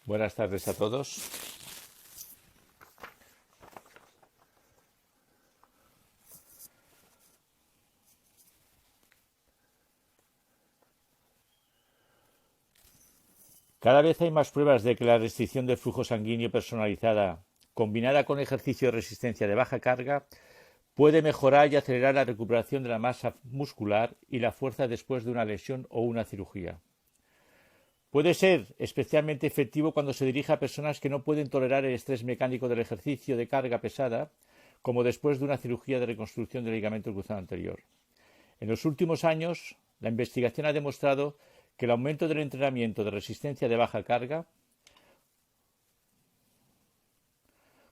Buenas tardes a todos. Cada vez hay más pruebas de que la restricción del flujo sanguíneo personalizada, combinada con ejercicio de resistencia de baja carga, puede mejorar y acelerar la recuperación de la masa muscular y la fuerza después de una lesión o una cirugía. Puede ser especialmente efectivo cuando se dirige a personas que no pueden tolerar el estrés mecánico del ejercicio de carga pesada, como después de una cirugía de reconstrucción del ligamento cruzado anterior. En los últimos años, la investigación ha demostrado que el aumento del entrenamiento de resistencia de baja carga,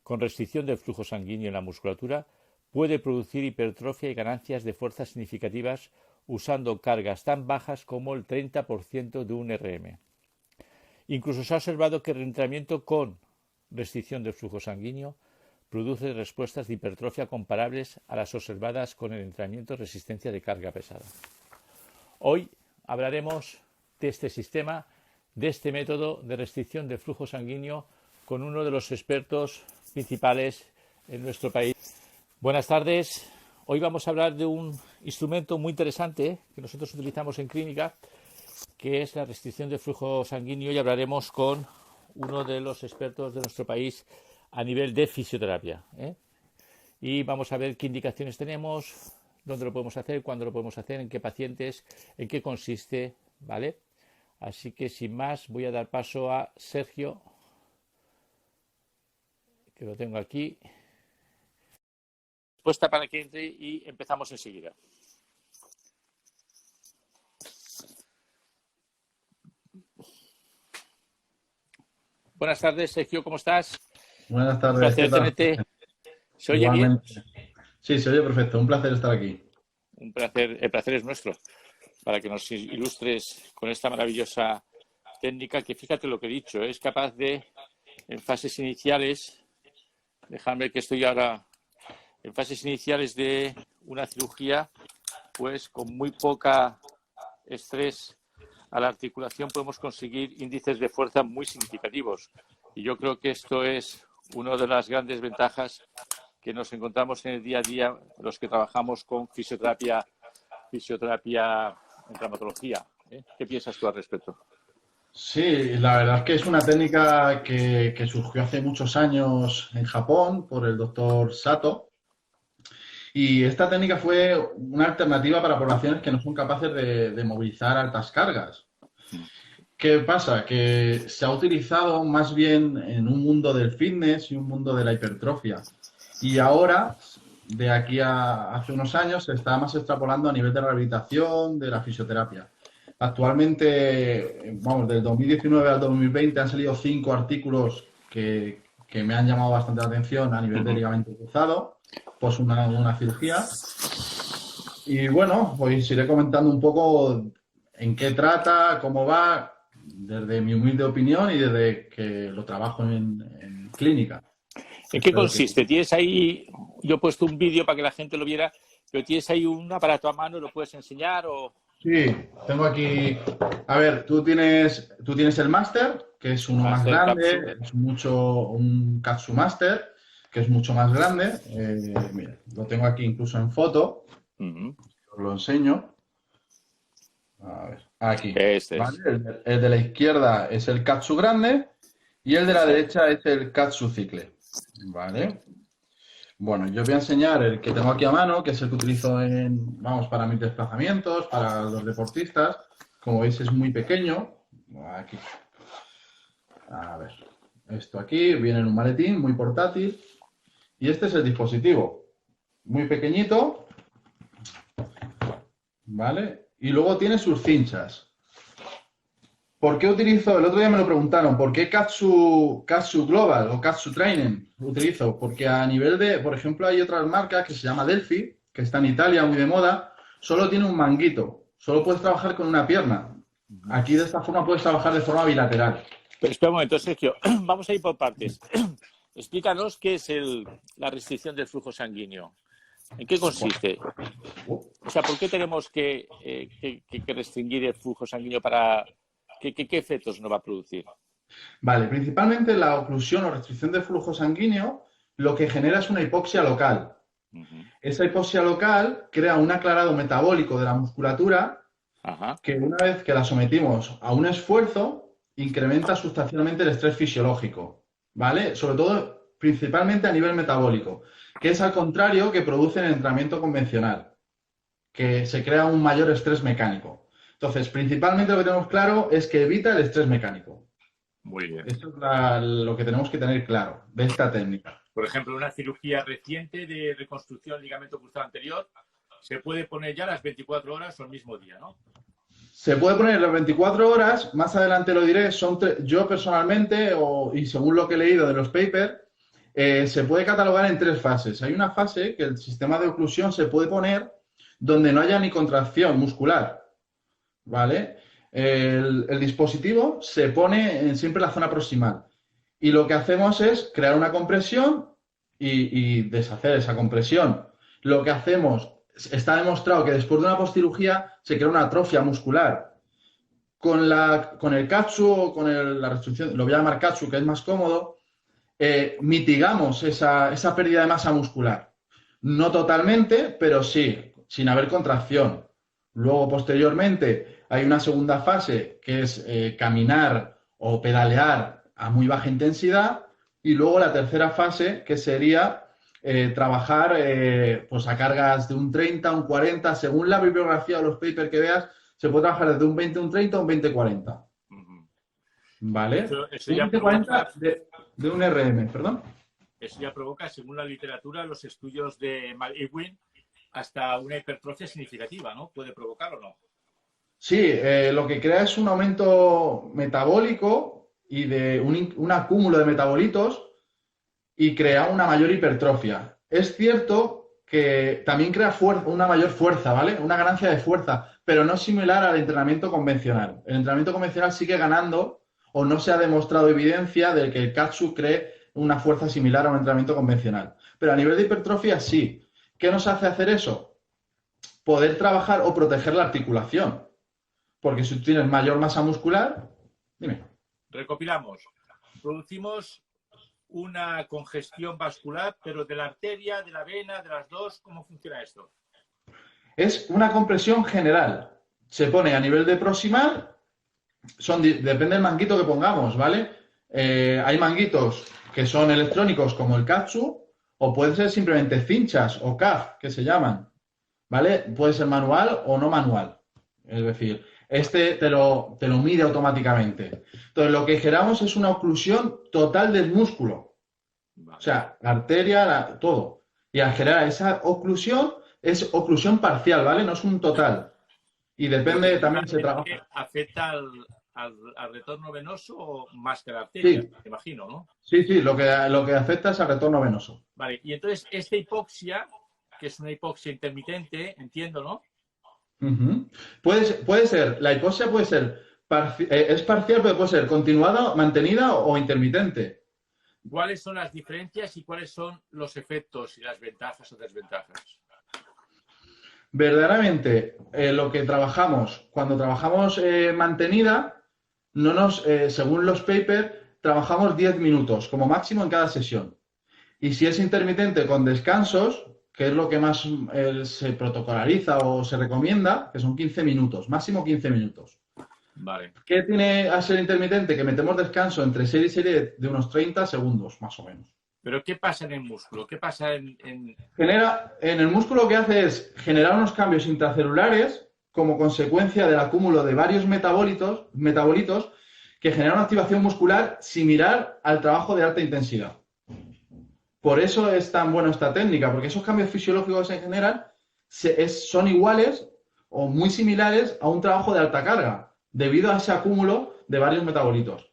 con restricción del flujo sanguíneo en la musculatura, puede producir hipertrofia y ganancias de fuerza significativas usando cargas tan bajas como el 30% de un RM. Incluso se ha observado que el entrenamiento con restricción del flujo sanguíneo produce respuestas de hipertrofia comparables a las observadas con el entrenamiento de resistencia de carga pesada. Hoy hablaremos de este sistema, de este método de restricción del flujo sanguíneo con uno de los expertos principales en nuestro país. Buenas tardes. Hoy vamos a hablar de un instrumento muy interesante que nosotros utilizamos en clínica, que es la restricción del flujo sanguíneo, y hablaremos con uno de los expertos de nuestro país a nivel de fisioterapia. Y vamos a ver qué indicaciones tenemos, dónde lo podemos hacer, cuándo lo podemos hacer, en qué pacientes, en qué consiste, ¿vale? Así que sin más voy a dar paso a Sergio, que lo tengo aquí. Puesta para que entre y empezamos enseguida. Buenas tardes, Sergio, ¿cómo estás? Buenas Un tardes, ¿qué placer tal? tenerte. ¿Se oye bien? Igualmente. Sí, se oye perfecto. Un placer estar aquí. Un placer, el placer es nuestro, para que nos ilustres con esta maravillosa técnica que, fíjate lo que he dicho, es capaz de, en fases iniciales, dejadme que estoy ahora en fases iniciales de una cirugía, pues con muy poca estrés a la articulación podemos conseguir índices de fuerza muy significativos. Y yo creo que esto es una de las grandes ventajas que nos encontramos en el día a día los que trabajamos con fisioterapia en traumatología. ¿Qué piensas tú al respecto? Sí, la verdad es que es una técnica que surgió hace muchos años en Japón por el doctor Sato. Y esta técnica fue una alternativa para poblaciones que no son capaces de movilizar altas cargas. ¿Qué pasa? Que se ha utilizado más bien en un mundo del fitness y un mundo de la hipertrofia. Y ahora, de aquí a hace unos años, se está más extrapolando a nivel de rehabilitación, de la fisioterapia. Actualmente, vamos, del 2019 al 2020 han salido 5 artículos que me han llamado bastante la atención a nivel de ligamento cruzado, pues una cirugía. Y bueno, pues iré comentando un poco en qué trata, cómo va, desde mi humilde opinión y desde que lo trabajo en clínica. ¿En qué Espero que... consiste? Tienes ahí, yo he puesto un vídeo para que la gente lo viera, pero tienes ahí un aparato a mano, ¿lo puedes enseñar? O... Sí, tengo aquí. A ver, tú tienes el Master, que es uno más Master grande, Capsule. es mucho un Katsu Master, que es mucho más grande. Mira, lo tengo aquí incluso en foto, os lo enseño. A ver, aquí, Este ¿vale? es. El de la izquierda es el Katsu grande y el de la Esa. derecha es el Katsu Cicle, ¿vale? Bueno, yo voy a enseñar el que tengo aquí a mano, que es el que utilizo vamos, para mis desplazamientos, para los deportistas. Como veis, es muy pequeño. Aquí. A ver. Esto aquí viene en un maletín muy portátil. Y este es el dispositivo. Muy pequeñito. ¿Vale? Y luego tiene sus cinchas. ¿Por qué utilizo? El otro día me lo preguntaron, ¿por qué Katsu Global o Katsu Training utilizo? Porque a nivel de, por ejemplo, hay otras marcas que se llama Delphi, que está en Italia, muy de moda, solo tiene un manguito, solo puedes trabajar con una pierna. Aquí de esta forma puedes trabajar de forma bilateral. Pero espera un momento, Sergio, vamos a ir por partes. Explícanos qué es la restricción del flujo sanguíneo. ¿En qué consiste? O sea, ¿por qué tenemos que restringir el flujo sanguíneo para... ¿Qué efectos nos va a producir? Vale, principalmente la oclusión o restricción del flujo sanguíneo lo que genera es una hipoxia local. Ujú. Esa hipoxia local crea un aclarado metabólico de la musculatura Ajá. que una vez que la sometimos a un esfuerzo, incrementa sustancialmente el estrés fisiológico, ¿vale? Sobre todo, principalmente a nivel metabólico, que es al contrario que produce el entrenamiento convencional, que se crea un mayor estrés mecánico. Entonces, principalmente lo que tenemos claro es que evita el estrés mecánico. Muy bien. Esto es lo que tenemos que tener claro de esta técnica. Por ejemplo, una cirugía reciente de reconstrucción del ligamento cruzado anterior se puede poner ya a las 24 horas o el mismo día, ¿no? Se puede poner las 24 horas, más adelante lo diré, yo personalmente, y según lo que he leído de los papers, se puede catalogar en 3 fases. Hay una fase que el sistema de oclusión se puede poner donde no haya ni contracción muscular, ¿vale? El dispositivo se pone siempre en la zona proximal y lo que hacemos es crear una compresión y deshacer esa compresión. Lo que hacemos, está demostrado que después de una postcirugía se crea una atrofia muscular. Con el KATSU o con la restricción, lo voy a llamar KATSU, que es más cómodo, mitigamos esa pérdida de masa muscular. No totalmente, pero sí, sin haber contracción. Luego, posteriormente, hay una segunda fase que es caminar o pedalear a muy baja intensidad. Y luego la tercera fase, que sería trabajar pues a cargas de un 30, un 40, según la bibliografía o los papers que veas, se puede trabajar desde un 20, un 30 o un 20-40. Ujú. ¿Vale? Eso Un ya 20-40 provoca, de un RM, perdón. eso ya provoca, según la literatura, los estudios de Ewing, hasta una hipertrofia significativa, ¿no? Puede provocar o no. Sí, lo que crea es un aumento metabólico y de un acúmulo de metabolitos y crea una mayor hipertrofia. Es cierto que también crea una mayor fuerza, ¿vale? Una ganancia de fuerza, pero no similar al entrenamiento convencional. El entrenamiento convencional sigue ganando o no se ha demostrado evidencia de que el KATSU cree una fuerza similar a un entrenamiento convencional. Pero a nivel de hipertrofia sí. ¿Qué nos hace hacer eso? Poder trabajar o proteger la articulación. Porque si tú tienes mayor masa muscular, dime. Recopilamos. Producimos una congestión vascular, pero de la arteria, de la vena, de las dos. ¿Cómo funciona esto? Es una compresión general. Se pone a nivel de proximal, depende del manguito que pongamos, ¿vale? Hay manguitos que son electrónicos como el KATSU, o puede ser simplemente cinchas o CAF, que se llaman, ¿vale? Puede ser manual o no manual. Es decir, este te lo mide automáticamente. Entonces, lo que generamos es una oclusión total del músculo. Vale. O sea, la arteria, todo. Y al generar esa oclusión, es oclusión parcial, ¿vale? No es un total. Y depende, también se trabaja. ¿Afecta al retorno venoso más que a la arteria? Sí, Me imagino, ¿no? sí, sí, lo que afecta es al retorno venoso. Vale, y entonces esta hipoxia, que es una hipoxia intermitente, entiendo, ¿no? Puede ser, la hipoxia puede ser, es parcial, pero puede ser continuada, mantenida o intermitente. ¿Cuáles son las diferencias y cuáles son los efectos y las ventajas o desventajas? Verdaderamente, lo que trabajamos, cuando trabajamos mantenida, según los papers, trabajamos 10 minutos como máximo en cada sesión. Y si es intermitente con descansos, que es lo que más se protocolariza o se recomienda, que son 15 minutos, máximo 15 minutos. Vale. ¿Qué tiene a ser intermitente? Que metemos descanso entre serie y serie de unos 30 segundos, más o menos. ¿Pero qué pasa en el músculo? ¿Qué pasa en...? En el músculo lo que hace es generar unos cambios intracelulares como consecuencia del acúmulo de varios metabolitos que generan una activación muscular similar al trabajo de alta intensidad. Por eso es tan buena esta técnica, porque esos cambios fisiológicos en general son iguales o muy similares a un trabajo de alta carga, debido a ese acúmulo de varios metabolitos.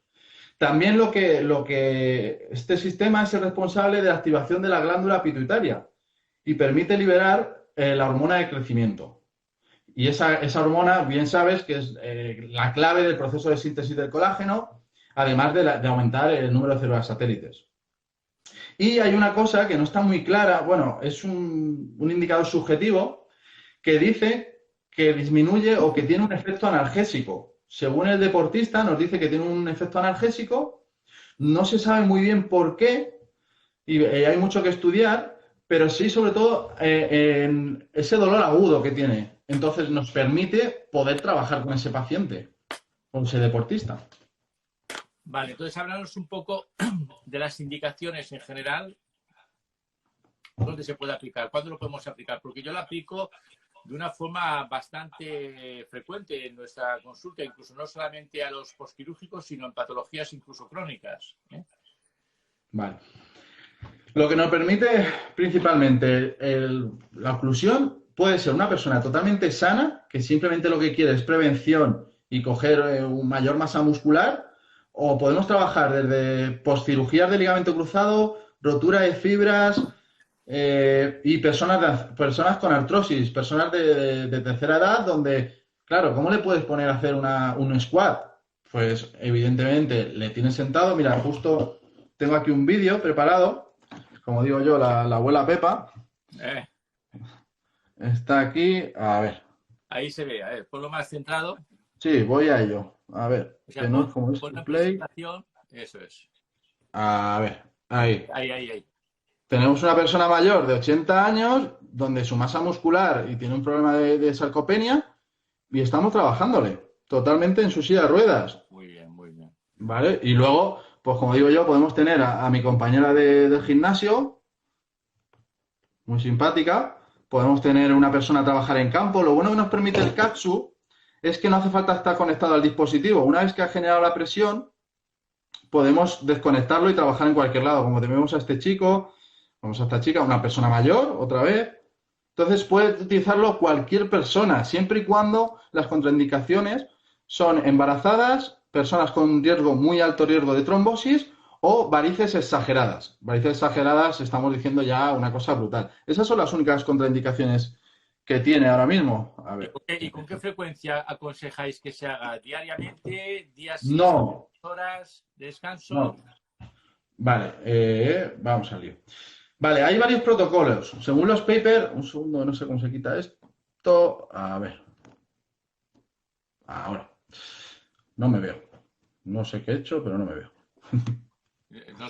También lo que este sistema es el responsable de la activación de la glándula pituitaria y permite liberar la hormona de crecimiento. Y esa hormona, bien sabes, que es la clave del proceso de síntesis del colágeno, además de aumentar el número de células satélites. Y hay una cosa que no está muy clara, bueno, es un indicador subjetivo que dice que disminuye o que tiene un efecto analgésico. según el deportista, nos dice que tiene un efecto analgésico. No se sabe muy bien por qué y hay mucho que estudiar, pero sí, sobre todo, en ese dolor agudo que tiene. Entonces, nos permite poder trabajar con ese paciente, con ese deportista. Vale, entonces háblanos un poco de las indicaciones en general, dónde se puede aplicar, cuándo lo podemos aplicar, porque yo lo aplico de una forma bastante frecuente en nuestra consulta, incluso no solamente a los postquirúrgicos, sino en patologías incluso crónicas. Vale. Lo que nos permite principalmente la oclusión puede ser una persona totalmente sana, que simplemente lo que quiere es prevención y coger mayor masa muscular, o podemos trabajar desde postcirugías de ligamento cruzado, rotura de fibras y personas con artrosis, personas de tercera edad, donde, claro, ¿cómo le puedes poner a hacer un squat? Pues evidentemente le tienes sentado, mira, justo tengo aquí un vídeo preparado, como digo yo, la abuela Pepa. Está aquí, a ver. Ahí se ve, a ver, ponlo más centrado. Sí, voy a ello. A ver, O sea, que no es como pon la play. presentación, eso es. A ver, ahí. Ahí. Tenemos una persona mayor de 80 años, donde su masa muscular y tiene un problema de sarcopenia, y estamos trabajándole totalmente en su silla de ruedas. Muy bien, muy bien. ¿Vale? Y luego, pues como digo yo, podemos tener a mi compañera del gimnasio, muy simpática. Podemos tener una persona a trabajar en campo. Lo bueno que nos permite el Katsu es que no hace falta estar conectado al dispositivo. Una vez que ha generado la presión, podemos desconectarlo y trabajar en cualquier lado. Como tenemos a este chico, vamos a esta chica, una persona mayor, otra vez. Entonces puede utilizarlo cualquier persona, siempre y cuando las contraindicaciones son embarazadas, personas con riesgo, muy alto riesgo de trombosis o varices exageradas. Varices exageradas, estamos diciendo ya una cosa brutal. Esas son las únicas contraindicaciones que tiene ahora mismo. A ver. ¿Y con qué frecuencia aconsejáis que se haga? ¿Diariamente? ¿Días sí, No. horas de descanso? No. Vale, vamos al lío. Vale, hay varios protocolos. Según los papers, un segundo, no sé cómo se quita esto. A ver. Ahora. No me veo. No sé qué he hecho, pero no me veo.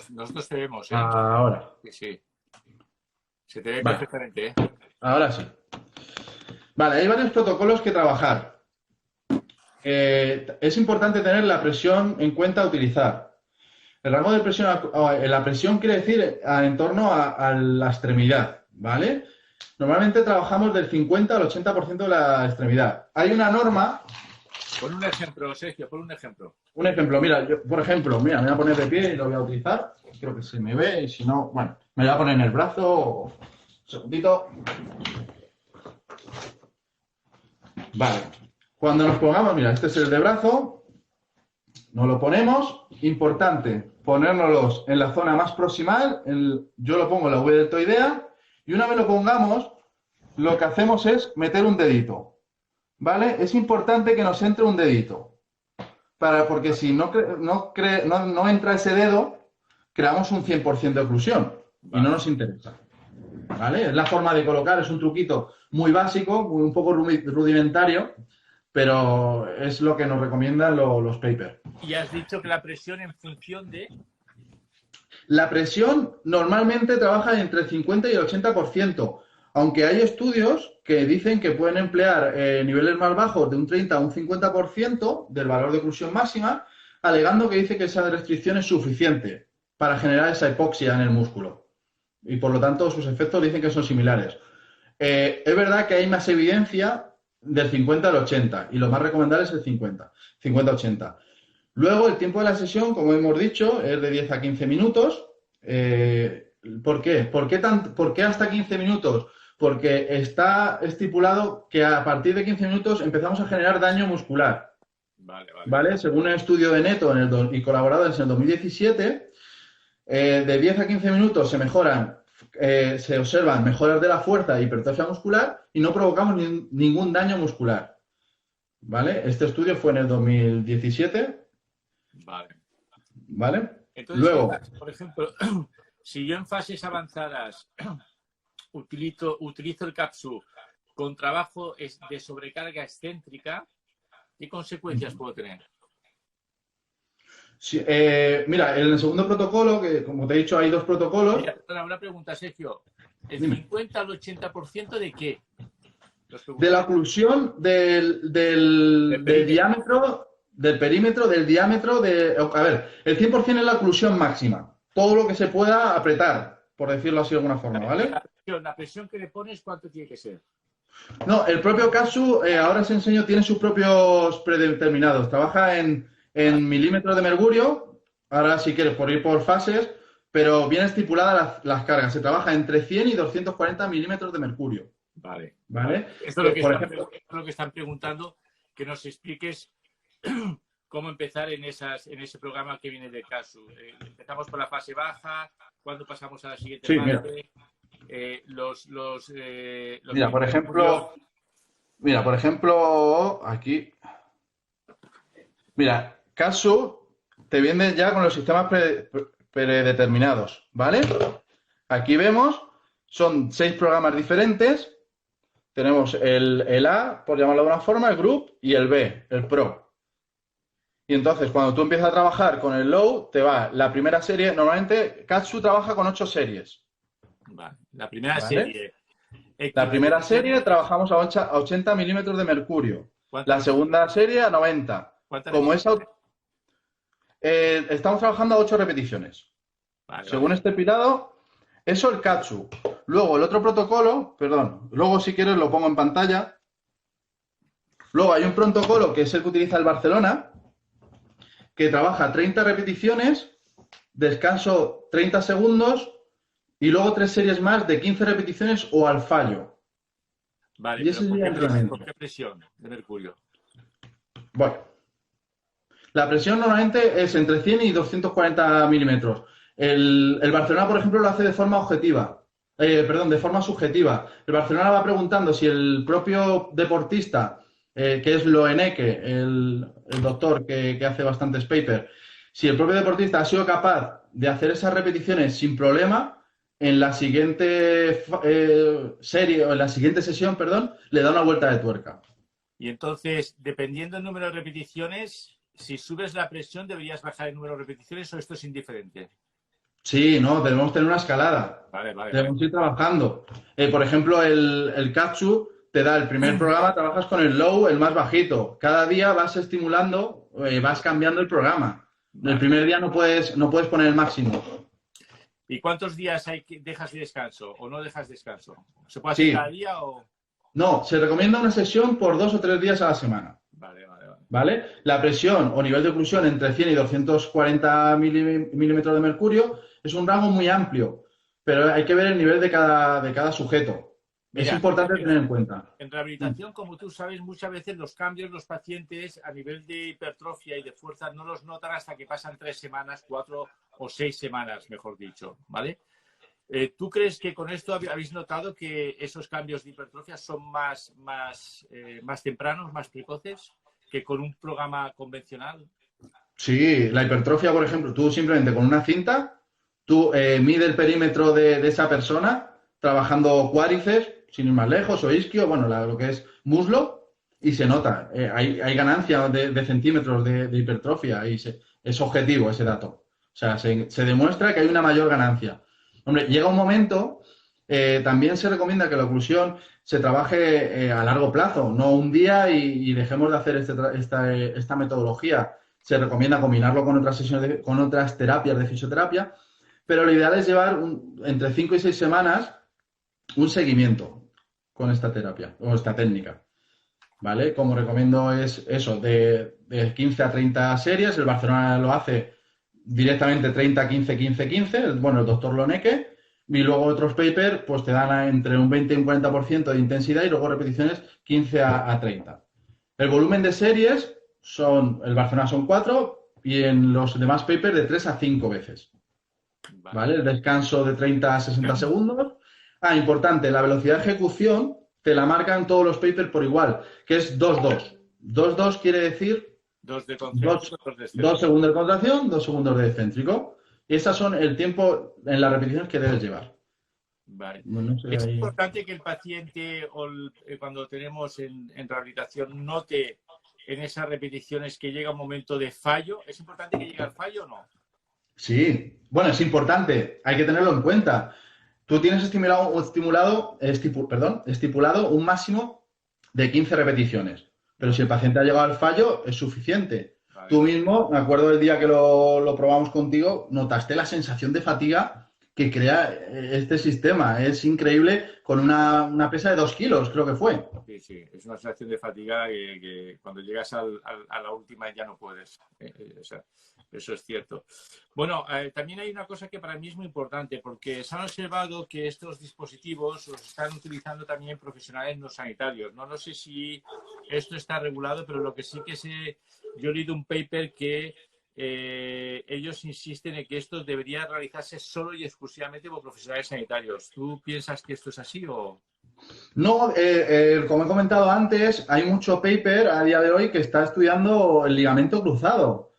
Nosotros te vemos, ¿eh? Ahora. Sí. Se te ve Vale. perfectamente, ¿eh? Ahora sí. Vale, hay varios protocolos que trabajar. Es importante tener la presión en cuenta a utilizar. El rango de presión, la presión quiere decir en torno a la extremidad, ¿vale? Normalmente trabajamos del 50 al 80% de la extremidad. Hay una norma. Pon un ejemplo, Sergio, pon un ejemplo. Un ejemplo, mira, yo, por ejemplo, mira, me voy a poner de pie y lo voy a utilizar. Creo que se me ve y si no, bueno, me voy a poner en el brazo. Un segundito. Vale. Cuando nos pongamos, mira, este es el de brazo. Nos lo ponemos. Importante, ponérnoslos en la zona más proximal. Yo lo pongo en la V deltoidea. Y una vez lo pongamos, lo que hacemos es meter un dedito. ¿Vale? Es importante que nos entre un dedito. Porque si no entra ese dedo, creamos un 100% de oclusión. Vale. Y no nos interesa. ¿Vale? Es la forma de colocar, es un truquito muy básico, un poco rudimentario, pero es lo que nos recomiendan los papers. Y has dicho que la presión en función de... La presión normalmente trabaja entre el 50 y el 80%, aunque hay estudios que dicen que pueden emplear niveles más bajos de un 30 a un 50% del valor de oclusión máxima, alegando que dice que esa restricción es suficiente para generar esa hipoxia en el músculo. Y por lo tanto sus efectos dicen que son similares. Es verdad que hay más evidencia del 50 al 80 y lo más recomendable es el 50-80. Luego el tiempo de la sesión, como hemos dicho, es de 10 a 15 minutos. ¿Por qué? ¿Por qué hasta 15 minutos? Porque está estipulado que a partir de 15 minutos empezamos a generar daño muscular. Vale. Según un estudio de Neto y colaboradores en el 2017, de 10 a 15 minutos se observan mejoras de la fuerza e hipertrofia muscular y no provocamos ningún daño muscular. ¿Vale? Este estudio fue en el 2017. Vale. Entonces, luego, por ejemplo, si yo en fases avanzadas utilizo el Katsu con trabajo de sobrecarga excéntrica, ¿Qué consecuencias puedo tener? Sí, mira, en el segundo protocolo, que como te he dicho, hay dos protocolos. Mira, una pregunta, Sergio. ¿El Dime. 50 al 80% de qué? De la oclusión del diámetro, del perímetro, del diámetro de... A ver, el 100% es la oclusión máxima. Todo lo que se pueda apretar, por decirlo así de alguna forma, ¿vale? La presión que le pones, ¿cuánto tiene que ser? No, el propio Katsu, ahora os enseño, tiene sus propios predeterminados. Trabaja en milímetros de mercurio, ahora si quieres por ir por fases, pero bien estipuladas las cargas. Se trabaja entre 100 y 240 milímetros de mercurio. Vale. ¿Vale? Esto es Por ejemplo, lo que están preguntando, que nos expliques cómo empezar en ese programa que viene de Katsu. Empezamos por la fase baja, cuándo pasamos a la siguiente fase. Mira, por ejemplo, aquí. Mira, Katsu te viene ya con los sistemas predeterminados, ¿vale? Aquí vemos, son 6 programas diferentes. Tenemos el A, por llamarlo de alguna forma, el Group, y el B, el Pro. Y entonces, cuando tú empiezas a trabajar con el Low, te va la primera serie. Normalmente, Katsu trabaja con 8 series. Vale. La primera serie. La primera serie trabajamos a 80 milímetros de mercurio. La segunda serie a 90. Como es, estamos trabajando a 8 repeticiones. Vale, según este pilado, eso el Katsu. Luego el otro protocolo, perdón, luego si quieres lo pongo en pantalla. Luego hay un protocolo que es el que utiliza el Barcelona, que trabaja 30 repeticiones, descanso 30 segundos y luego 3 series más de 15 repeticiones o al fallo. Vale, y ese pero ¿por qué presión de mercurio? Bueno, la presión normalmente es entre 100 y 240 milímetros. El Barcelona, por ejemplo, lo hace de forma objetiva. De forma subjetiva. El Barcelona va preguntando si el propio deportista, que es Loeneke, el doctor que hace bastantes papers, si el propio deportista ha sido capaz de hacer esas repeticiones sin problema, en la siguiente serie o en la siguiente sesión, perdón, le da una vuelta de tuerca. Y entonces, dependiendo del número de repeticiones, si subes la presión, ¿deberías bajar el número de repeticiones o esto es indiferente? Sí, no, debemos tener una escalada. Vale. Debemos ir trabajando. Por ejemplo, el Katsu te da el primer programa, trabajas con el low, el más bajito. Cada día vas estimulando, vas cambiando el programa. Vale. El primer día no puedes poner el máximo. ¿Y cuántos días dejas de descanso o no dejas descanso? ¿Se puede hacer cada día o...? No, se recomienda una sesión por 2 o 3 días a la semana. Vale. La presión o nivel de oclusión entre 100 y 240 milímetros de mercurio es un rango muy amplio, pero hay que ver el nivel de cada sujeto. Mira, es importante tener en cuenta. En rehabilitación, como tú sabes, muchas veces los cambios los pacientes a nivel de hipertrofia y de fuerza no los notan hasta que pasan 3 semanas, 4 o 6 semanas, mejor dicho, ¿vale? ¿Tú crees que con esto habéis notado que esos cambios de hipertrofia son más tempranos, más precoces que con un programa convencional? Sí, la hipertrofia, por ejemplo, tú simplemente con una cinta, tú mides el perímetro de esa persona trabajando cuádriceps, sin ir más lejos, o isquio, bueno, lo que es muslo, y se nota. Hay ganancia de centímetros de hipertrofia y es objetivo ese dato. O sea, se demuestra que hay una mayor ganancia. Hombre, llega un momento, también se recomienda que la oclusión se trabaje a largo plazo, no un día y dejemos de hacer esta metodología. Se recomienda combinarlo con otras sesiones, con otras terapias de fisioterapia, pero lo ideal es llevar entre 5 y 6 semanas un seguimiento con esta terapia o esta técnica. ¿Vale? Como recomiendo es eso, de 15 a 30 series. El Barcelona lo hace directamente 30, 15, 15, 15. Bueno, el doctor Loeneke. Y luego otros papers pues te dan entre un 20 y un 40% de intensidad y luego repeticiones 15 a 30. El volumen de series el Barcelona son 4 y en los demás papers de 3 a 5 veces. ¿Vale? El descanso de 30 a 60 segundos. Importante, la velocidad de ejecución te la marcan todos los papers por igual, que es 2-2. 2-2 quiere decir 2 segundos de contracción, 2 segundos de excéntrico. Y esas son el tiempo en las repeticiones que debes llevar. Vale. Bueno, es importante que el paciente, cuando tenemos en rehabilitación, note en esas repeticiones que llega un momento de fallo? ¿Es importante que llegue al fallo o no? Sí, bueno, es importante, hay que tenerlo en cuenta. Tú tienes estipulado un máximo de 15 repeticiones, pero si el paciente ha llegado al fallo, es suficiente. Vale, Tú vale. mismo, me acuerdo del día que lo probamos contigo, notaste la sensación de fatiga que crea este sistema. Es increíble con una pesa de 2 kilos, creo que fue. Sí, sí, es una sensación de fatiga que cuando llegas a la última ya no puedes. O sea, eso es cierto. Bueno, también hay una cosa que para mí es muy importante, porque se han observado que estos dispositivos los están utilizando también profesionales no sanitarios. No, no sé si esto está regulado, pero lo que sí que sé, yo he leído un paper que ellos insisten en que esto debería realizarse solo y exclusivamente por profesionales sanitarios. ¿Tú piensas que esto es así o...? No, como he comentado antes, hay mucho paper a día de hoy que está estudiando el ligamento cruzado.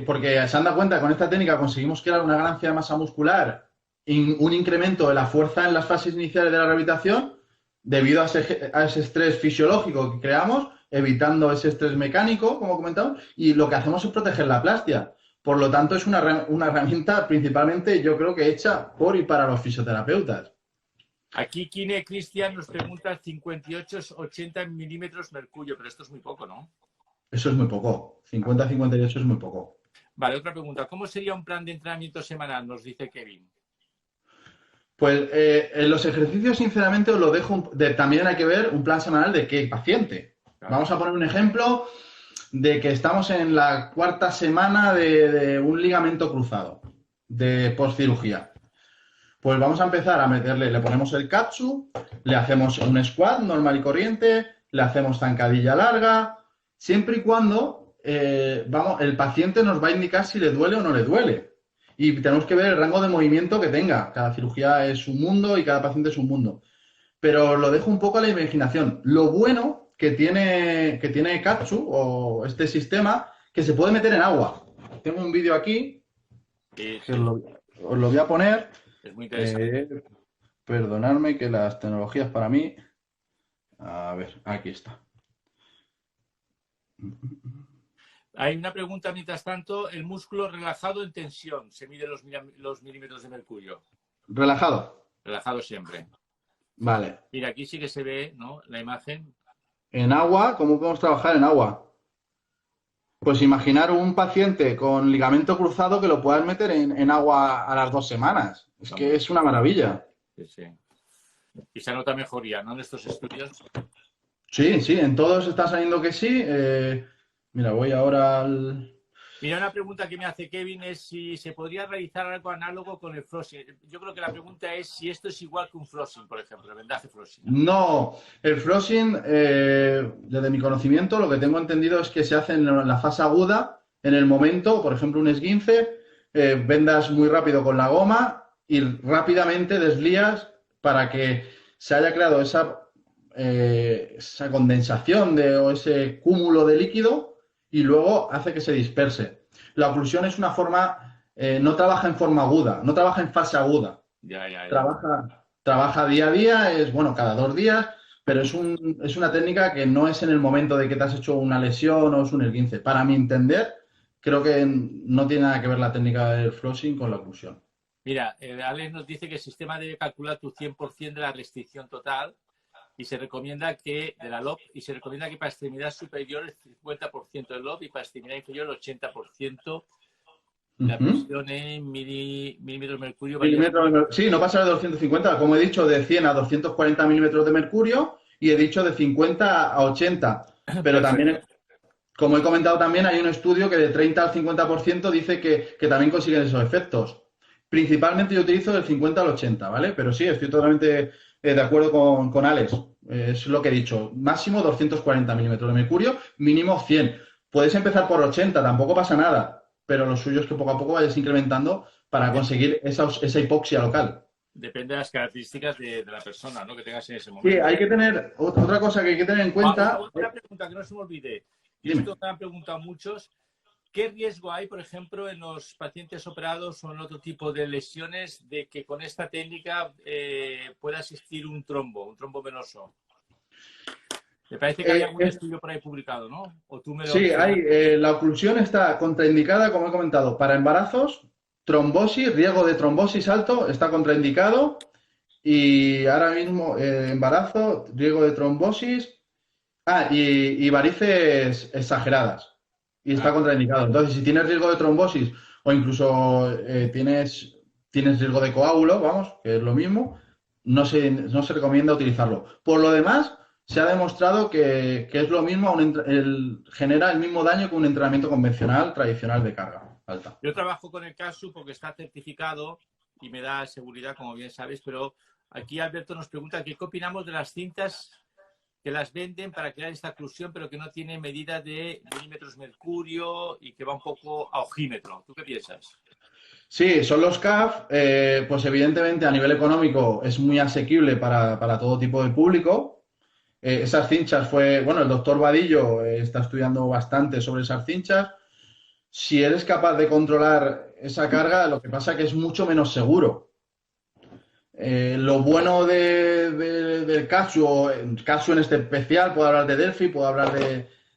Porque se han dado cuenta que con esta técnica conseguimos crear una ganancia de masa muscular, un incremento de la fuerza en las fases iniciales de la rehabilitación, debido a ese estrés fisiológico que creamos, evitando ese estrés mecánico, como comentamos, y lo que hacemos es proteger la plastia. Por lo tanto, es una herramienta principalmente, yo creo que hecha por y para los fisioterapeutas. Aquí Kine Cristian nos pregunta 58-80 milímetros mercurio, pero esto es muy poco, ¿no? Eso es muy poco. 50-58 es muy poco. Vale, otra pregunta. ¿Cómo sería un plan de entrenamiento semanal? Nos dice Kevin. Pues en los ejercicios, sinceramente, os lo dejo. También hay que ver un plan semanal de qué paciente. Claro. Vamos a poner un ejemplo de que estamos en la 4ª semana de un ligamento cruzado de postcirugía. Pues vamos a empezar a meterle, le ponemos el capsu, le hacemos un squat normal y corriente, le hacemos zancadilla larga, siempre y cuando el paciente nos va a indicar si le duele o no le duele. Y tenemos que ver el rango de movimiento que tenga. Cada cirugía es un mundo y cada paciente es un mundo. Pero lo dejo un poco a la imaginación. Lo bueno que tiene Katsu o este sistema, que se puede meter en agua. Tengo un vídeo aquí, Sí, que sí. os lo voy a poner. Es muy interesante. Perdonadme que las tecnologías para mí... A ver, aquí está. Hay una pregunta mientras tanto. El músculo relajado en tensión. Se mide los milímetros de mercurio. Relajado. Relajado siempre. Vale. Mira, aquí sí que se ve, ¿no? La imagen. En agua, ¿cómo podemos trabajar en agua? Pues imaginar un paciente con ligamento cruzado que lo puedas meter en agua a las 2 semanas. Es que es una maravilla. Sí, sí. Y se nota mejoría, ¿no? En estos estudios. Sí, sí, en todos está saliendo que sí. Mira, voy ahora al... Mira, una pregunta que me hace Kevin es si se podría realizar algo análogo con el flossing. Yo creo que la pregunta es si esto es igual que un flossing, por ejemplo, el vendaje flossing. No, el flossing, desde mi conocimiento, lo que tengo entendido es que se hace en la fase aguda, en el momento, por ejemplo, un esguince, vendas muy rápido con la goma y rápidamente deslías para que se haya creado esa condensación o ese cúmulo de líquido y luego hace que se disperse. La oclusión es una forma, no trabaja en forma aguda, no trabaja en fase aguda. Ya. Trabaja día a día, es bueno, cada 2 días, pero es una técnica que no es en el momento de que te has hecho una lesión o es un esguince. Para mi entender, creo que no tiene nada que ver la técnica del flossing con la oclusión. Mira, Alex nos dice que el sistema debe calcular tu 100% de la restricción total y se recomienda que, de la LOB, y se recomienda que para extremidad superior el 50% del LOB y para extremidad inferior el 80%. La presión en milímetros de mercurio. Sí, no pasa de 250, como he dicho, de 100 a 240 milímetros de mercurio y he dicho de 50 a 80. Pero también, como he comentado también, hay un estudio que de 30 al 50% dice que también consiguen esos efectos. Principalmente yo utilizo del 50 al 80, ¿vale? Pero sí, estoy totalmente de acuerdo con Alex. Es lo que he dicho. Máximo 240 milímetros de mercurio, mínimo 100. Puedes empezar por 80, tampoco pasa nada. Pero lo suyo es que poco a poco vayas incrementando para conseguir esa hipoxia local. Depende de las características de la persona, ¿no? Que tengas en ese momento. Sí, hay que tener, otra cosa que hay que tener en cuenta... Otra pregunta que no se me olvide. Y esto me han preguntado muchos. ¿Qué riesgo hay, por ejemplo, en los pacientes operados o en otro tipo de lesiones de que con esta técnica pueda existir un trombo venoso? Me parece que hay algún estudio por ahí publicado, ¿no? ¿O tú me lo... Sí, la oclusión está contraindicada, como he comentado, para embarazos, trombosis, riesgo de trombosis alto, está contraindicado. Y ahora mismo, embarazo, riesgo de trombosis. Y varices exageradas. Y está contraindicado. Entonces, si tienes riesgo de trombosis o incluso tienes riesgo de coágulo, vamos, que es lo mismo, no se recomienda utilizarlo. Por lo demás, se ha demostrado que es lo mismo, genera el mismo daño que un entrenamiento convencional, tradicional de carga alta. Yo trabajo con el CASU porque está certificado y me da seguridad, como bien sabes, pero aquí Alberto nos pregunta qué opinamos de las cintas que las venden para crear esta oclusión, pero que no tiene medida de milímetros mercurio y que va un poco a ojímetro. ¿Tú qué piensas? Sí, son los CAF, pues evidentemente a nivel económico es muy asequible para todo tipo de público. Esas cinchas el doctor Vadillo está estudiando bastante sobre esas cinchas. Si eres capaz de controlar esa carga, lo que pasa es que es mucho menos seguro. Lo bueno del Casio en este especial, puedo hablar de Delphi, puedo hablar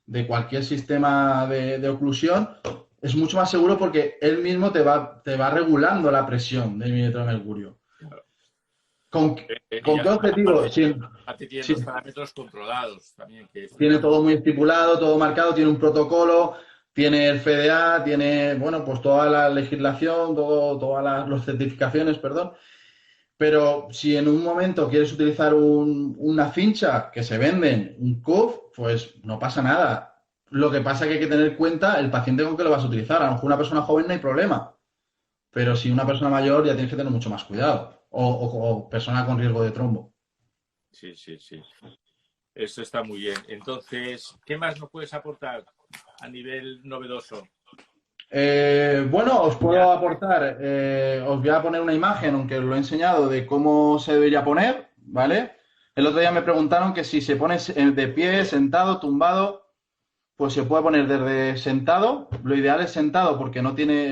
de cualquier sistema de oclusión, es mucho más seguro porque él mismo te va regulando la presión del milímetro de mercurio. ¿Con qué objetivo? Aparte tiene los parámetros controlados también. Tiene todo muy estipulado, todo marcado, tiene un protocolo, tiene el FDA, tiene, pues toda la legislación, todas las certificaciones, perdón. Pero si en un momento quieres utilizar una cincha que se venden, un CUF, pues no pasa nada. Lo que pasa es que hay que tener en cuenta el paciente con que lo vas a utilizar. A lo mejor una persona joven no hay problema. Pero si una persona mayor ya tienes que tener mucho más cuidado. O persona con riesgo de trombo. Sí. Eso está muy bien. Entonces, ¿qué más nos puedes aportar a nivel novedoso? Os puedo aportar, os voy a poner una imagen, aunque os lo he enseñado, de cómo se debería poner, ¿vale? El otro día me preguntaron que si se pone de pie, sentado, tumbado, pues se puede poner desde sentado. Lo ideal es sentado porque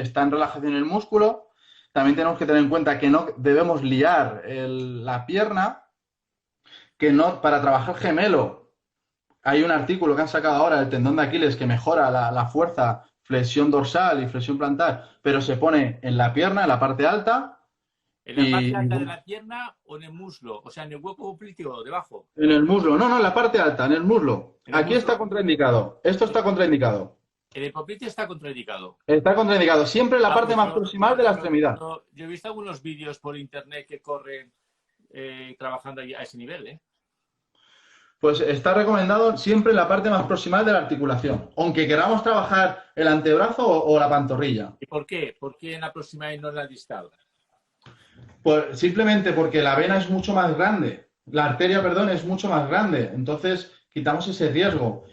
está en relajación el músculo. También tenemos que tener en cuenta que no debemos liar la pierna, para trabajar gemelo. Hay un artículo que han sacado ahora, el tendón de Aquiles, que mejora la fuerza, flexión dorsal y flexión plantar, pero se pone en la pierna, en la parte alta. ¿En la parte alta de la pierna o en el muslo? O sea, en el hueco oblíquo debajo. En el muslo. No, en la parte alta, en el muslo. Aquí está contraindicado. Esto está contraindicado. El popliteo está contraindicado. Está contraindicado. Siempre en la parte más proximal de la extremidad. Yo he visto algunos vídeos por internet que corren trabajando a ese nivel, ¿eh? Pues está recomendado siempre en la parte más proximal de la articulación, aunque queramos trabajar el antebrazo o la pantorrilla. ¿Y por qué? ¿Por qué en la proximal y no en la distal? Pues simplemente porque la vena es mucho más grande, la arteria, perdón, es mucho más grande, entonces quitamos ese riesgo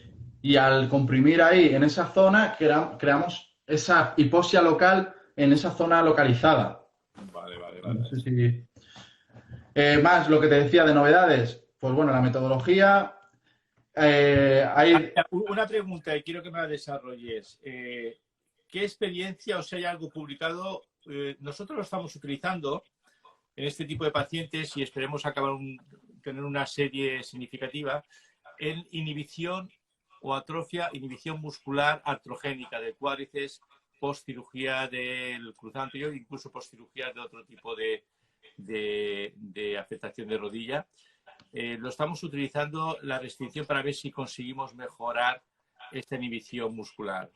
y al comprimir ahí en esa zona creamos esa hipoxia local en esa zona localizada. Vale. No sé si... más lo que te decía de novedades. Pues la metodología. Una pregunta y quiero que me la desarrolles. ¿Qué experiencia o si hay algo publicado? Nosotros lo estamos utilizando en este tipo de pacientes y esperemos tener una serie significativa en inhibición o inhibición muscular artrogénica del cuádriceps post cirugía del cruzado anterior, incluso post cirugía de otro tipo de afectación de rodilla. Lo estamos utilizando la restricción para ver si conseguimos mejorar esta inhibición muscular.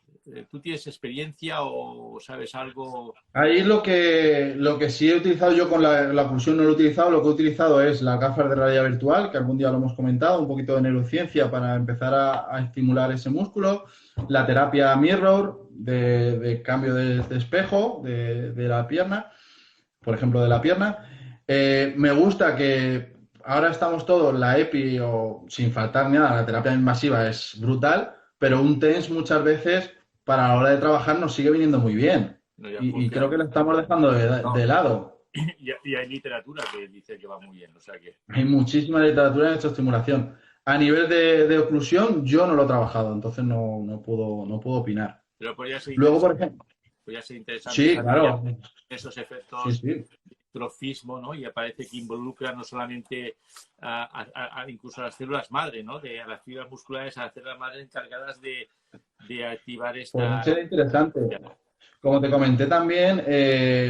¿Tú tienes experiencia o sabes algo? Ahí lo que sí he utilizado yo con la oclusión no lo he utilizado, lo que he utilizado es las gafas de realidad virtual, que algún día lo hemos comentado, un poquito de neurociencia para empezar a estimular ese músculo, la terapia mirror de cambio de espejo de la pierna, por ejemplo, de la pierna. Me gusta que ahora estamos todos, la EPI o sin faltar nada, la terapia invasiva es brutal, pero un TENS muchas veces para la hora de trabajar nos sigue viniendo muy bien. Y creo que lo estamos dejando de lado. Y hay literatura que dice que va muy bien. O sea que... Hay muchísima literatura en electroestimulación. A nivel de oclusión, yo no lo he trabajado, entonces no puedo opinar. Pero podría ser luego, por ejemplo... Podría ser interesante. Sí, claro. Esos efectos. Sí. hipertrofismo, ¿no? Y aparece que involucra no solamente incluso a las células madre, ¿no? A las fibras musculares, a las células madre encargadas de activar Pues esta... sería interesante. Como te comenté también,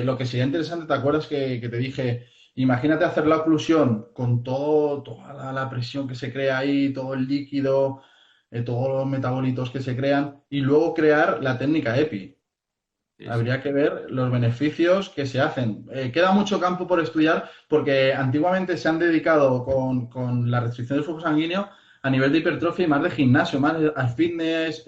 lo que sería interesante, ¿te acuerdas que te dije? Imagínate hacer la oclusión con toda la presión que se crea ahí, todo el líquido, todos los metabolitos que se crean, y luego crear la técnica EPI. Sí, sí. Habría que ver los beneficios que se hacen. Queda mucho campo por estudiar porque antiguamente se han dedicado con la restricción del flujo sanguíneo a nivel de hipertrofia y más de gimnasio, más al fitness,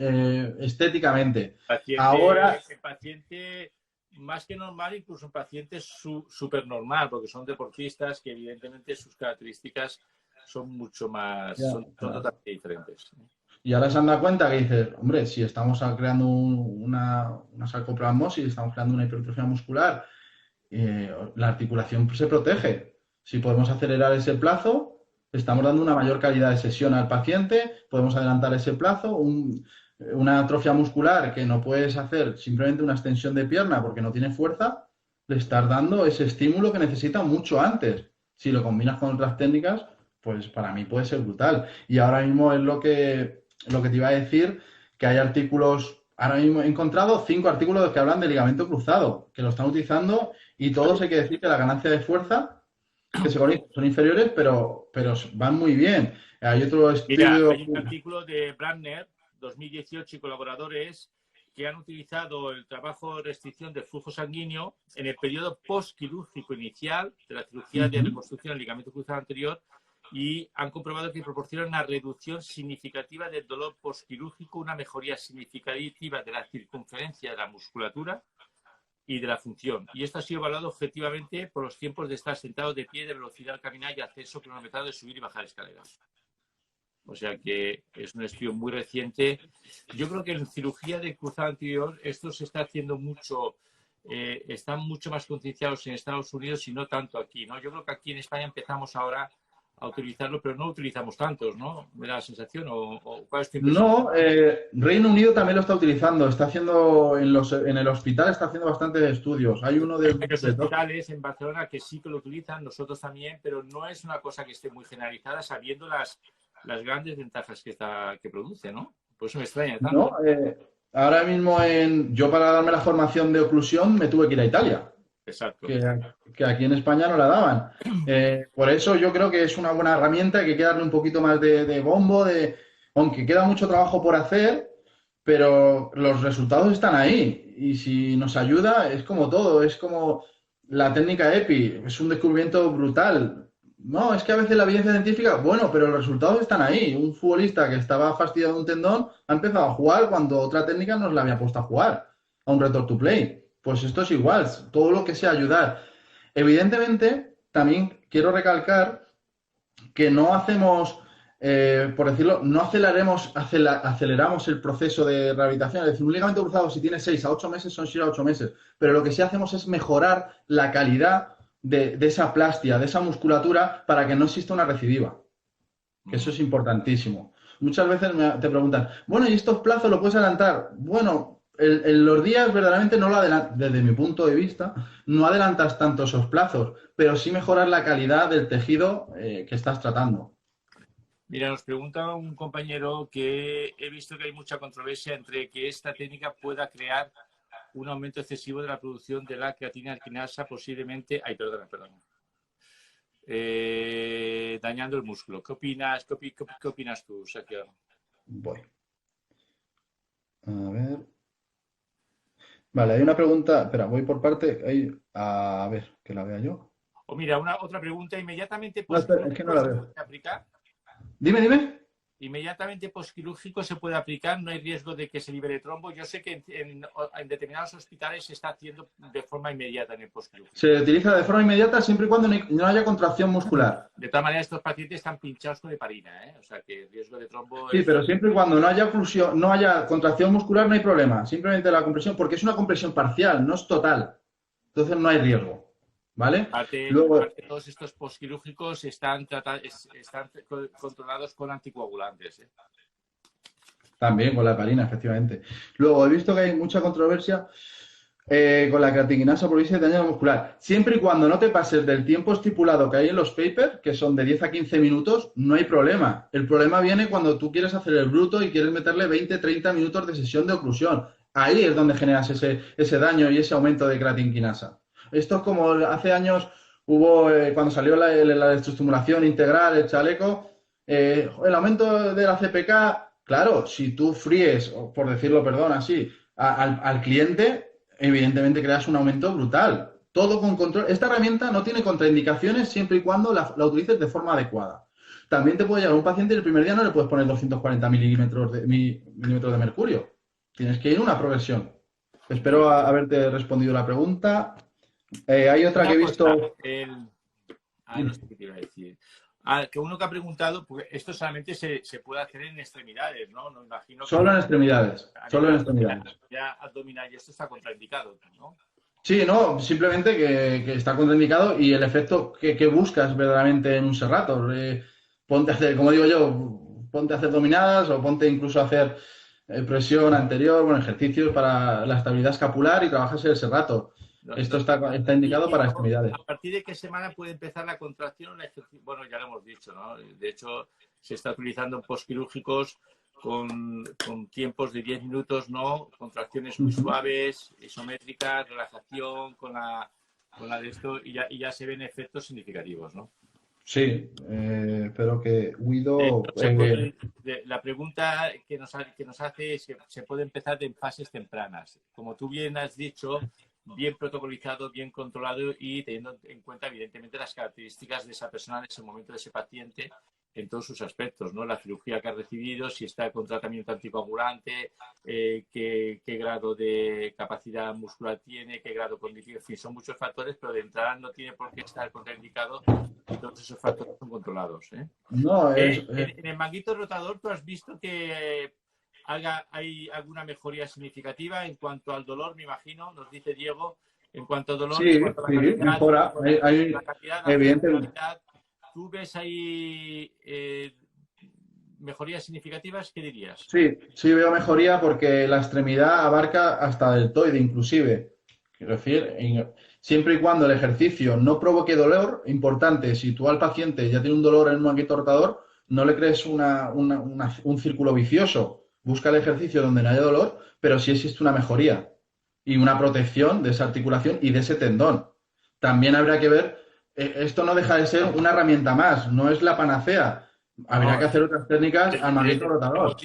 estéticamente. Ahora, El paciente más que normal, incluso un paciente súper normal, porque son deportistas que evidentemente sus características son mucho más, ya, son totalmente diferentes. y ahora se han dado cuenta que dices, hombre, si estamos creando una sarcoplasmosis, estamos creando una hipertrofia muscular, la articulación se protege. Si podemos acelerar ese plazo, estamos dando una mayor calidad de sesión al paciente, podemos adelantar ese plazo. Una atrofia muscular que no puedes hacer simplemente una extensión de pierna porque no tiene fuerza, le estás dando ese estímulo que necesita mucho antes. Si lo combinas con otras técnicas, pues para mí puede ser brutal. Y ahora mismo es lo que te iba a decir, que hay artículos, ahora mismo he encontrado 5 artículos que hablan de ligamento cruzado, que lo están utilizando y todos hay que decir que la ganancia de fuerza que se conocen son inferiores, pero van muy bien. Hay otro Mira, estudio. hay un artículo de Brandner, 2018 y colaboradores, que han utilizado el trabajo de restricción del flujo sanguíneo en el periodo postquirúrgico inicial de la cirugía de reconstrucción del ligamento cruzado anterior y han comprobado que proporciona una reducción significativa del dolor postquirúrgico, una mejoría significativa de la circunferencia de la musculatura y de la función. Y esto ha sido evaluado objetivamente por los tiempos de estar sentado de pie, de velocidad al caminar y acceso cronometrado de subir y bajar escaleras. O sea que es un estudio muy reciente. Yo creo que en cirugía de cruzado anterior esto se está haciendo mucho, están mucho más concienciados en Estados Unidos y no tanto aquí, ¿no? Yo creo que aquí en España empezamos ahora a utilizarlo, pero no utilizamos tantos, ¿no? ¿Me da la sensación? ¿O cuál es tu impresión? No, Reino Unido también lo está utilizando. Está haciendo en el hospital está haciendo bastantes estudios. Hay uno Hay varios de dos. hospitales en Barcelona que sí que lo utilizan, nosotros también, pero no es una cosa que esté muy generalizada sabiendo las grandes ventajas que produce, ¿no? Por eso me extraña tanto. No, ahora mismo yo para darme la formación de oclusión me tuve que ir a Italia. Exacto. Que aquí en España no la daban. Por eso yo creo que es una buena herramienta que hay que darle un poquito más de bombo, aunque queda mucho trabajo por hacer, pero los resultados están ahí. Y si nos ayuda, es como todo, es como la técnica EPI, es un descubrimiento brutal. No, es que a veces la evidencia científica, bueno, pero los resultados están ahí. Un futbolista que estaba fastidiado de un tendón ha empezado a jugar cuando otra técnica nos la había puesto a jugar, a un return to play. Pues esto es igual, todo lo que sea ayudar. Evidentemente, también quiero recalcar que no hacemos, por decirlo, no aceleramos el proceso de rehabilitación. Es decir, un ligamento cruzado, si tiene 6 a 8 meses, son 6 a 8 meses. Pero lo que sí hacemos es mejorar la calidad de esa plastia, de esa musculatura, para que no exista una recidiva. Que eso es importantísimo. Muchas veces te preguntan, bueno, ¿y estos plazos lo puedes adelantar? Bueno, en los días verdaderamente no lo adelantas, desde mi punto de vista, no adelantas tanto esos plazos, pero sí mejorar la calidad del tejido que estás tratando. Mira, nos pregunta un compañero que he visto que hay mucha controversia entre que esta técnica pueda crear un aumento excesivo de la producción de la creatina quinasa, posiblemente, perdona, dañando el músculo. ¿Qué opinas? ¿Qué opinas tú, Sergio? Voy. A ver. Vale, hay una pregunta. Espera, voy por parte. A ver, que la vea yo. O mira, otra pregunta. ¿Inmediatamente No, espera, es que no la se veo. puede aplicar? Dime. Inmediatamente postquirúrgico se puede aplicar, no hay riesgo de que se libere trombo. Yo sé que en determinados hospitales se está haciendo de forma inmediata en el postquirúrgico. Se utiliza de forma inmediata siempre y cuando no haya contracción muscular. De todas maneras, estos pacientes están pinchados con heparina, ¿eh? O sea que el riesgo de trombo Sí, es... pero siempre y cuando no haya oclusión, no haya contracción muscular, no hay problema. Simplemente la compresión, porque es una compresión parcial, no es total. Entonces no hay riesgo. ¿Vale? Aparte, Luego, todos estos postquirúrgicos están controlados con anticoagulantes, ¿eh? también con la heparina, efectivamente. Luego, he visto que hay mucha controversia. Con la creatinasa por vías de daño muscular. Siempre y cuando no te pases del tiempo estipulado que hay en los papers, que son de 10 a 15 minutos, no hay problema. El problema viene cuando tú quieres hacer el bruto y quieres meterle 20, 30 minutos de sesión de oclusión. Ahí es donde generas ese daño y ese aumento de creatinquinasa. Esto es como hace años hubo, cuando salió la electroestimulación integral, el chaleco, el aumento de la CPK, claro, si tú fríes, o por decirlo, perdón, así, al cliente, evidentemente creas un aumento brutal. Todo con control. Esta herramienta no tiene contraindicaciones siempre y cuando la utilices de forma adecuada. También te puede llegar un paciente y el primer día no le puedes poner 240 milímetros de mercurio. Tienes que ir una progresión. Espero haberte respondido la pregunta. Hay otra que Una he cosa, visto. no sé qué te iba a decir. Que uno que ha preguntado, porque esto solamente se puede hacer en extremidades, ¿no? No imagino que Solo en extremidades. a Solo en nivel extremidades. ya abdominal y esto está contraindicado, ¿no? Sí, no, simplemente que está contraindicado y el efecto que buscas verdaderamente en un serrato. Ponte a hacer, como digo yo, ponte a hacer dominadas o ponte incluso a hacer presión anterior, bueno, ejercicios para la estabilidad escapular y trabajas el serrato. No, Esto no. está indicado Y para extremidades. a partir de qué semana puede empezar la contracción? Bueno, ya lo hemos dicho, ¿no? De hecho, se está utilizando en postquirúrgicos con tiempos de 10 minutos, ¿no? Contracciones muy suaves, isométricas, relajación con la de esto y ya se ven efectos significativos, ¿no? Sí, pero que De Guido. hecho, la pregunta que nos hace es que se puede empezar en fases tempranas. Como tú bien has dicho, bien protocolizado, bien controlado y teniendo en cuenta, evidentemente, las características de esa persona en ese momento, de ese paciente, en todos sus aspectos, ¿no? La cirugía que ha recibido, si está con tratamiento anticoagulante, qué grado de capacidad muscular tiene, qué grado cognitivo, en fin, son muchos factores, pero de entrada no tiene por qué estar contraindicado y todos esos factores son controlados, ¿eh? No, En el manguito rotador, ¿tú has visto que hay alguna mejoría significativa en cuanto al dolor? Me imagino, nos dice Diego, en cuanto al dolor, en sí, cuanto a la sí, calidad, mejora. la calidad, la Evidentemente. funcionalidad. ¿Tú ves ahí mejorías significativas? ¿Qué dirías? Sí, sí veo mejoría porque la extremidad abarca hasta el deltoide inclusive. Quiero decir, siempre y cuando el ejercicio no provoque dolor, importante, si tú al paciente ya tiene un dolor en un manguito rotador, no le crees un círculo vicioso. Busca el ejercicio donde no haya dolor, pero sí existe una mejoría y una protección de esa articulación y de ese tendón. También habrá que ver, esto no deja de ser una herramienta más, no es la panacea. Habría No, que hacer otras técnicas al manguito rotador.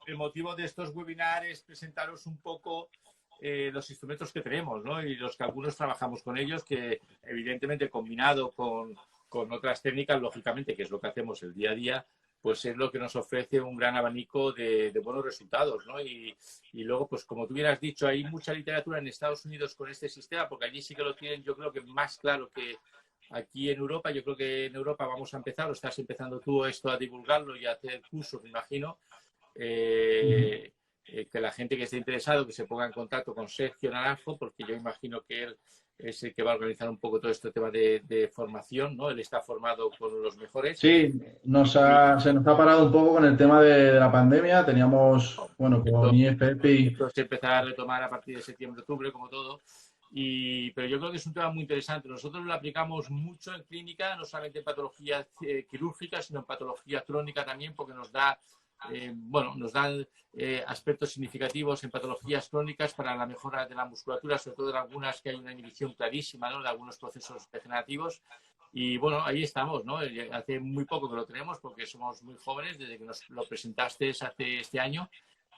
el motivo de estos webinars es presentaros un poco los instrumentos que tenemos, ¿no? Y los que algunos trabajamos con ellos, que evidentemente combinado con otras técnicas, lógicamente, que es lo que hacemos el día a día, pues es lo que nos ofrece un gran abanico de buenos resultados, ¿no? Y luego, pues como tú hubieras dicho, hay mucha literatura en Estados Unidos con este sistema, porque allí sí que lo tienen, yo creo que más claro que aquí en Europa. Yo creo que en Europa vamos a empezar, o estás empezando tú esto a divulgarlo y a hacer cursos, me imagino. Que la gente que esté interesado que se ponga en contacto con Sergio Naranjo, porque yo imagino que él es el que va a organizar un poco todo este tema de formación, ¿no? Él está formado con los mejores. Sí, se nos ha parado un poco con el tema de la pandemia. Teníamos, bueno, con Esto, IFF y esto se empezará a retomar a partir de septiembre, octubre, como todo. Pero yo creo que es un tema muy interesante. Nosotros lo aplicamos mucho en clínica, no solamente en patología quirúrgica, sino en patología crónica también, porque nos da, nos dan aspectos significativos en patologías crónicas para la mejora de la musculatura, sobre todo en algunas que hay una inhibición clarísima, ¿no?, de algunos procesos degenerativos. Y bueno, ahí estamos, ¿no? Hace muy poco que lo tenemos porque somos muy jóvenes, desde que nos lo presentaste hace este año.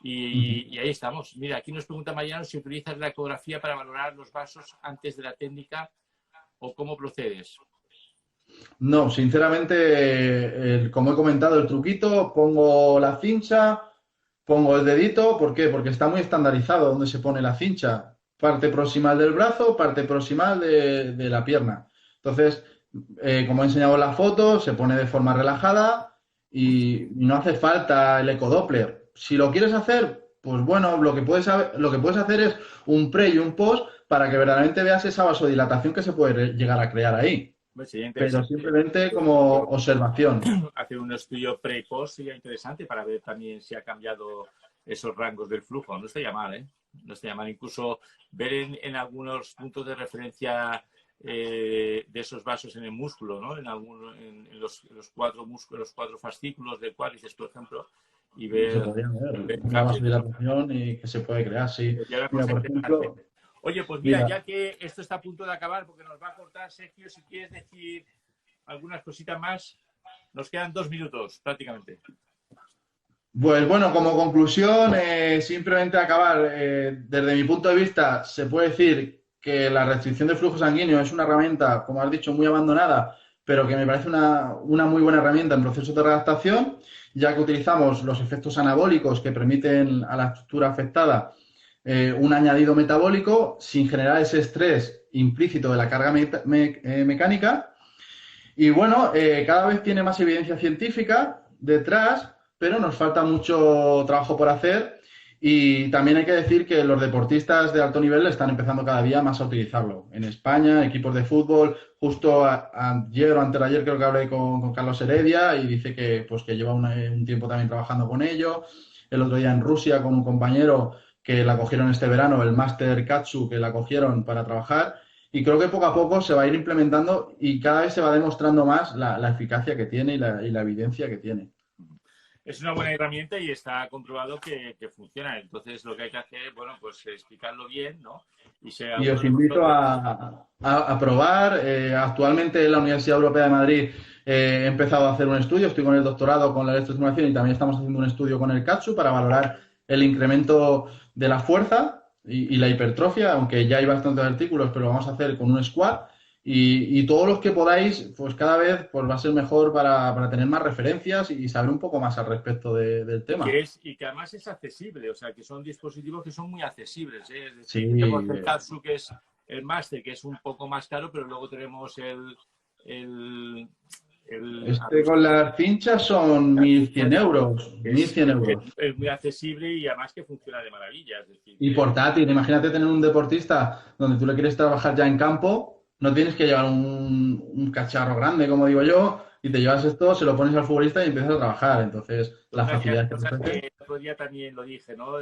Y ahí estamos. Mira, aquí nos pregunta Mariano si utilizas la ecografía para valorar los vasos antes de la técnica o cómo procedes. no, sinceramente, como he comentado, el truquito, pongo la cincha, pongo el dedito, ¿por qué? Porque está muy estandarizado donde se pone la cincha. Parte proximal del brazo, parte proximal de la pierna. Entonces, como he enseñado en la foto, se pone de forma relajada y no hace falta el ecodoppler. Si lo quieres hacer, pues bueno, lo que puedes hacer es un pre y un post para que verdaderamente veas esa vasodilatación que se puede llegar a crear ahí. Pues sería Pero interesante simplemente como observación. hacer un estudio pre y post, sería interesante para ver también si ha cambiado esos rangos del flujo. No estaría mal, ¿eh? No estaría mal incluso ver en algunos puntos de referencia de esos vasos en el músculo, ¿no? En los 4 músculos, los 4 fascículos de cuádriceps, por ejemplo, y Se ver, podría ver ver una cambios. vasodilatación y que se puede crear, sí. Sería una Mira, cosa por interesante. ejemplo, Oye, pues mira, mira, ya que esto está a punto de acabar, porque nos va a cortar Sergio, si quieres decir algunas cositas más, nos quedan 2 minutos prácticamente. pues bueno, como conclusión, simplemente acabar, desde mi punto de vista, se puede decir que la restricción de flujo sanguíneo es una herramienta, como has dicho, muy abandonada, pero que me parece una muy buena herramienta en procesos de readaptación, ya que utilizamos los efectos anabólicos que permiten a la estructura afectada un añadido metabólico sin generar ese estrés implícito de la carga mecánica. Y bueno, cada vez tiene más evidencia científica detrás, pero nos falta mucho trabajo por hacer. Y también hay que decir que los deportistas de alto nivel están empezando cada día más a utilizarlo. En España, equipos de fútbol, justo ayer o antes de ayer creo que hablé con Carlos Heredia y dice que, pues, que lleva un tiempo también trabajando con ello. El otro día en Rusia con un compañero que la cogieron este verano, el Master Katsu, que la cogieron para trabajar. Y creo que poco a poco se va a ir implementando y cada vez se va demostrando más la eficacia que tiene y la evidencia que tiene. Es una buena herramienta y está comprobado que funciona. Entonces, lo que hay que hacer, bueno, pues explicarlo bien, ¿no? Y si Y alguno os de invito nosotros... a probar. Actualmente en la Universidad Europea de Madrid he empezado a hacer un estudio, estoy con el doctorado con la electroestimulación y también estamos haciendo un estudio con el Katsu para valorar el incremento de la fuerza y la hipertrofia, aunque ya hay bastantes artículos, pero lo vamos a hacer con un squat. Y todos los que podáis, pues cada vez pues va a ser mejor para tener más referencias y saber un poco más al respecto del tema. Y que además es accesible, o sea, que son dispositivos que son muy accesibles, ¿eh? Es Sí, decir, tenemos el Katsu, que es el máster, que es un poco más caro, pero luego tenemos el, este con las cinchas son la 1.100 ficha, euros, que 1.100 euros. es muy accesible y además que funciona de maravilla. Es decir, Y que portátil, imagínate tener un deportista donde tú le quieres trabajar ya en campo, no tienes que llevar un cacharro grande, como digo yo, y te llevas esto, se lo pones al futbolista y empiezas a trabajar. Entonces, son la de aquellas facilidad que te cosas que ofrece. el otro día también lo dije, ¿no?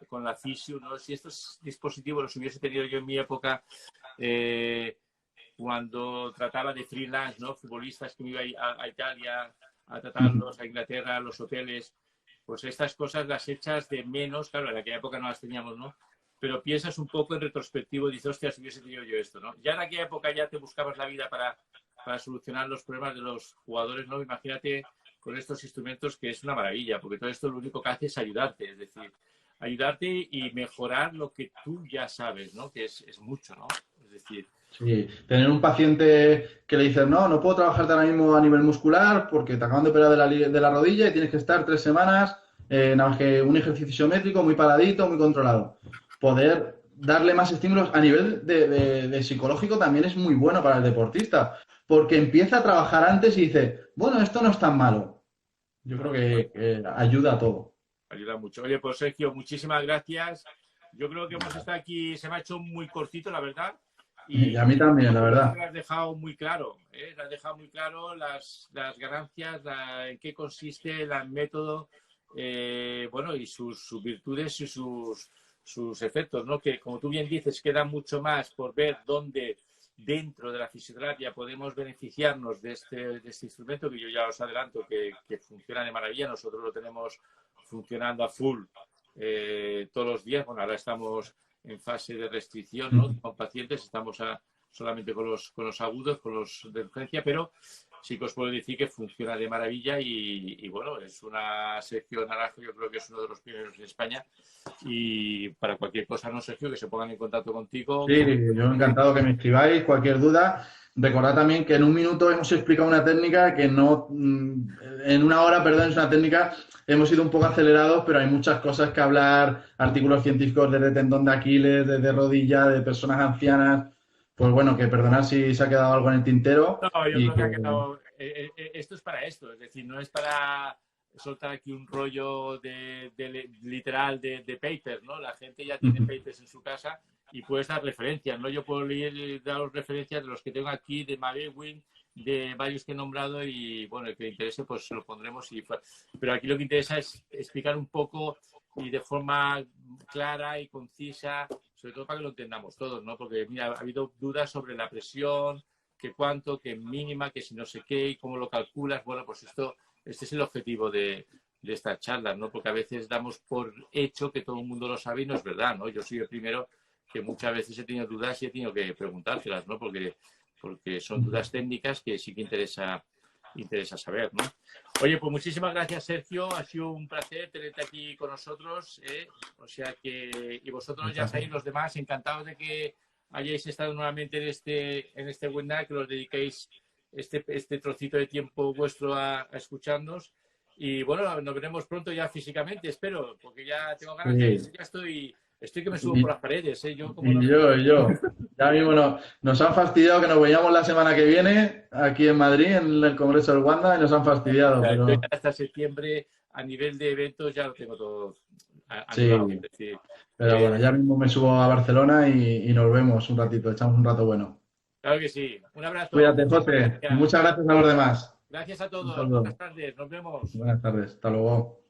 Con la Fisio, ¿no? Si estos dispositivos los hubiese tenido yo en mi época, cuando trataba de freelance, ¿no? Futbolistas que me iba a Italia a tratarlos, a Inglaterra, a los hoteles, pues estas cosas las echas de menos, claro, en aquella época no las teníamos, ¿no? Pero piensas un poco en retrospectivo y dices, hostia, si hubiese tenido yo esto, ¿no? Ya en aquella época ya te buscabas la vida para solucionar los problemas de los jugadores, ¿no? Imagínate con estos instrumentos que es una maravilla, porque todo esto lo único que hace es ayudarte, es decir, ayudarte y mejorar lo que tú ya sabes, ¿no? Que es mucho, ¿no? Es decir, Sí, tener un paciente que le dices, no, no puedo trabajarte ahora mismo a nivel muscular porque te acaban de operar de la rodilla y tienes que estar 3 semanas, nada más que un ejercicio isométrico muy paradito, muy controlado. Poder darle más estímulos a nivel de psicológico también es muy bueno para el deportista, porque empieza a trabajar antes y dice, bueno, esto no es tan malo. Yo creo que ayuda a todo. ayuda mucho. Oye, pues Sergio, muchísimas gracias. Yo creo que hemos estado aquí, se me ha hecho muy cortito, la verdad. Y a mí también, la Yo creo que verdad. lo has dejado muy claro, ¿eh? Lo has dejado muy claro las ganancias, en qué consiste el método, bueno, y sus virtudes y sus efectos, ¿no? Que, como tú bien dices, queda mucho más por ver dónde dentro de la fisioterapia podemos beneficiarnos de este instrumento, que yo ya os adelanto que funciona de maravilla. Nosotros lo tenemos funcionando a full todos los días. Bueno, ahora estamos en fase de restricción, ¿no? Con pacientes, estamos solamente con los agudos, con los de urgencia, pero sí que os puedo decir que funciona de maravilla y bueno, es una sección naranja, yo creo que es uno de los primeros en España y para cualquier cosa, no, Sergio, que se pongan en contacto contigo. Sí, yo encantado que me escribáis, cualquier duda. Recordad también que en un minuto hemos explicado una técnica que no, en una hora, perdón, es una técnica, hemos ido un poco acelerados, pero hay muchas cosas que hablar, artículos científicos desde tendón de Aquiles, desde rodilla, de personas ancianas. Pues bueno, que perdonad si se ha quedado algo en el tintero No, yo y creo que que ha quedado. Esto es para esto, es decir, no es para soltar aquí un rollo literal de papers, ¿no? La gente ya tiene papers en su casa y puedes dar referencias, ¿no? Yo puedo daros referencias de los que tengo aquí, de Magewin, de varios que he nombrado y, bueno, el que le interese, pues se lo pondremos. Pero aquí lo que interesa es explicar un poco y de forma clara y concisa, sobre todo para que lo entendamos todos, ¿no? Porque, mira, ha habido dudas sobre la presión, que cuánto, que mínima, que si no sé qué, y cómo lo calculas. Bueno, pues este es el objetivo de estas charlas, ¿no? Porque a veces damos por hecho que todo el mundo lo sabe y no es verdad, ¿no? Yo soy el primero que muchas veces he tenido dudas y he tenido que preguntárselas, ¿no? Porque son dudas técnicas que sí que interesa saber, ¿no? Oye, pues muchísimas gracias, Sergio. Ha sido un placer tenerte aquí con nosotros, ¿eh? O sea que, y vosotros ya sabéis, los demás, encantados de que hayáis estado nuevamente en este webinar, que os dediquéis este trocito de tiempo vuestro a escucharnos. Y bueno, nos veremos pronto ya físicamente, espero, porque ya tengo ganas, Sí. ya estoy que me subo por las paredes, ¿eh? Yo, como Y yo. Ya mismo nos han fastidiado que nos veíamos la semana que viene aquí en Madrid, en el Congreso del Wanda, y nos han fastidiado. Yo ya Pero hasta septiembre, a nivel de eventos, ya lo tengo todo anulado. sí, Es decir, pero bueno, ya mismo me subo a Barcelona y nos vemos un ratito, echamos un rato bueno. claro que sí. Un abrazo. Cuídate, José, y muchas gracias a los demás. Gracias a Un todos. saludo. Buenas tardes. Nos vemos. Buenas tardes, hasta luego.